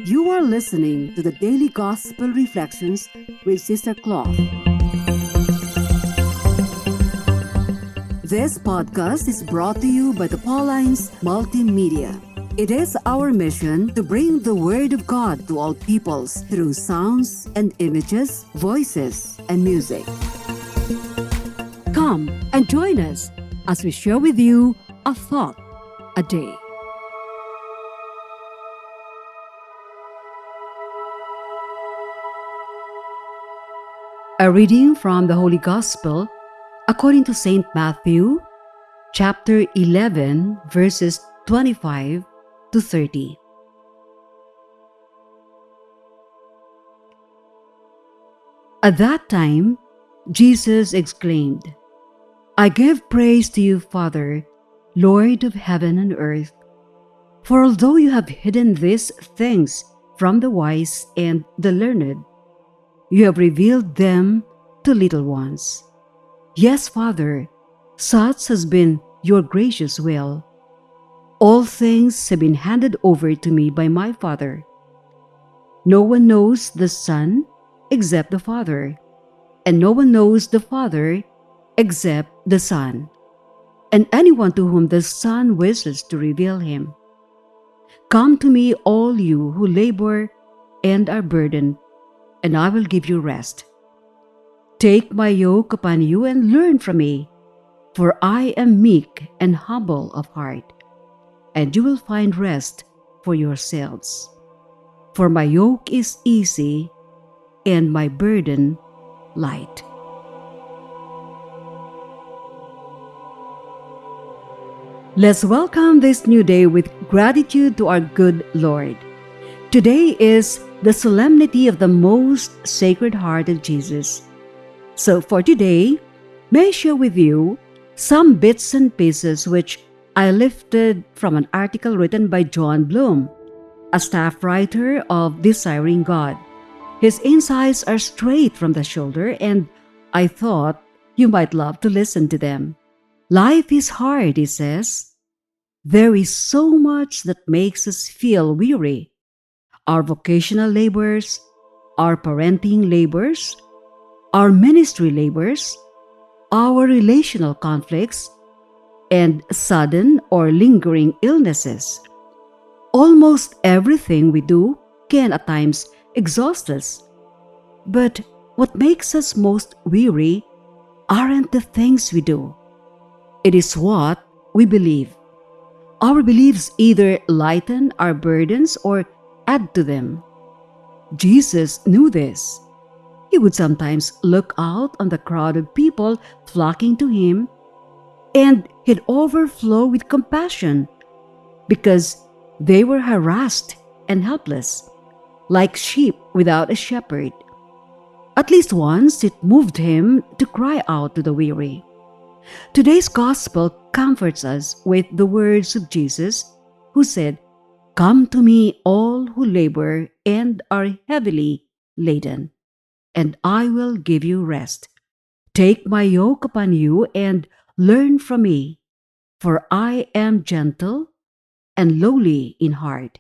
You are listening to the Daily Gospel Reflections with Sister Cloth. This podcast is brought to you by the Paulines Multimedia. It is our mission to bring the Word of God to all peoples through sounds and images, voices, and music. Come and join us as we share with you a thought a day. A reading from the Holy Gospel according to St. Matthew, chapter 11, verses 25 to 30. At that time, Jesus exclaimed, "I give praise to you, Father, Lord of heaven and earth, for although you have hidden these things from the wise and the learned, you have revealed them to little ones. Yes, Father, such has been your gracious will. All things have been handed over to me by my Father. No one knows the Son except the Father, and no one knows the Father except the Son, and anyone to whom the Son wishes to reveal him. Come to me, all you who labor and are burdened, and I will give you rest. Take my yoke upon you and learn from me, for I am meek and humble of heart, and you will find rest for yourselves. For my yoke is easy and my burden light." Let's welcome this new day with gratitude to our good Lord. Today is the solemnity of the most Sacred Heart of Jesus. So for today, may I share with you some bits and pieces which I lifted from an article written by John Bloom, a staff writer of Desiring God. His insights are straight from the shoulder, and I thought you might love to listen to them. Life is hard, he says. There is so much that makes us feel weary. Our vocational labors, our parenting labors, our ministry labors, our relational conflicts, and sudden or lingering illnesses. Almost everything we do can at times exhaust us. But what makes us most weary aren't the things we do. It is what we believe. Our beliefs either lighten our burdens or add to them. Jesus knew this. He would sometimes look out on the crowd of people flocking to him, and he'd overflow with compassion because they were harassed and helpless, like sheep without a shepherd. At least once it moved him to cry out to the weary. Today's gospel comforts us with the words of Jesus, who said, "Come to me, all who labor and are heavily laden, and I will give you rest. Take my yoke upon you and learn from me, for I am gentle and lowly in heart,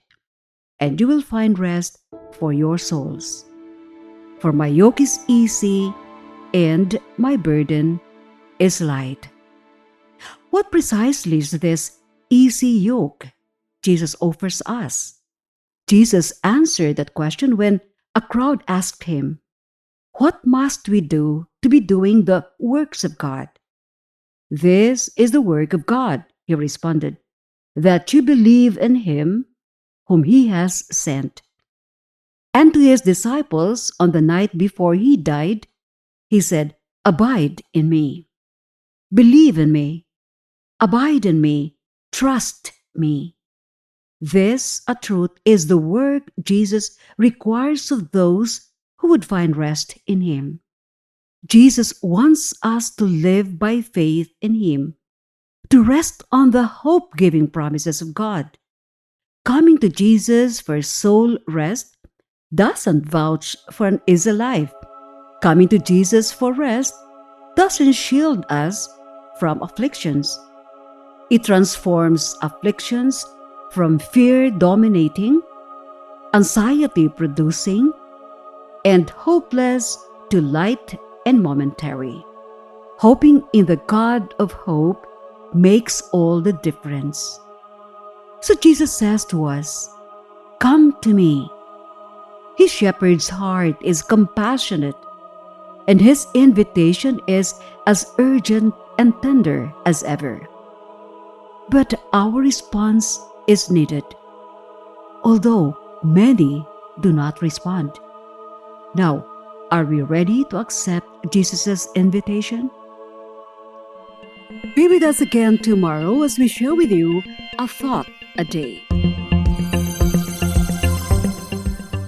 and you will find rest for your souls. For my yoke is easy and my burden is light." What precisely is this easy yoke Jesus offers us? Jesus answered that question when a crowd asked him, "What must we do to be doing the works of God?" "This is the work of God," he responded, "that you believe in him whom he has sent." And to his disciples on the night before he died, he said, "Abide in me. Believe in me. Abide in me. Trust me." This, a truth, is the work Jesus requires of those who would find rest in him. Jesus wants us to live by faith in him, to rest on the hope-giving promises of God. Coming to Jesus for soul rest doesn't vouch for an easy life. Coming to Jesus for rest doesn't shield us from afflictions. It transforms afflictions from fear dominating anxiety-producing, and hopeless to light and momentary. Hoping in the God of hope makes all the difference. So Jesus says to us, "Come to me." His shepherd's heart is compassionate, and his invitation is as urgent and tender as ever. But our response is needed, although many do not respond. Now, are we ready to accept Jesus' invitation? Be with us again tomorrow as we share with you a thought a day.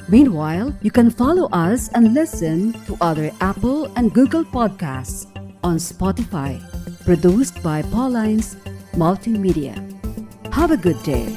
Meanwhile, you can follow us and listen to other Apple and Google podcasts on Spotify, produced by Paulines Multimedia. Have a good day.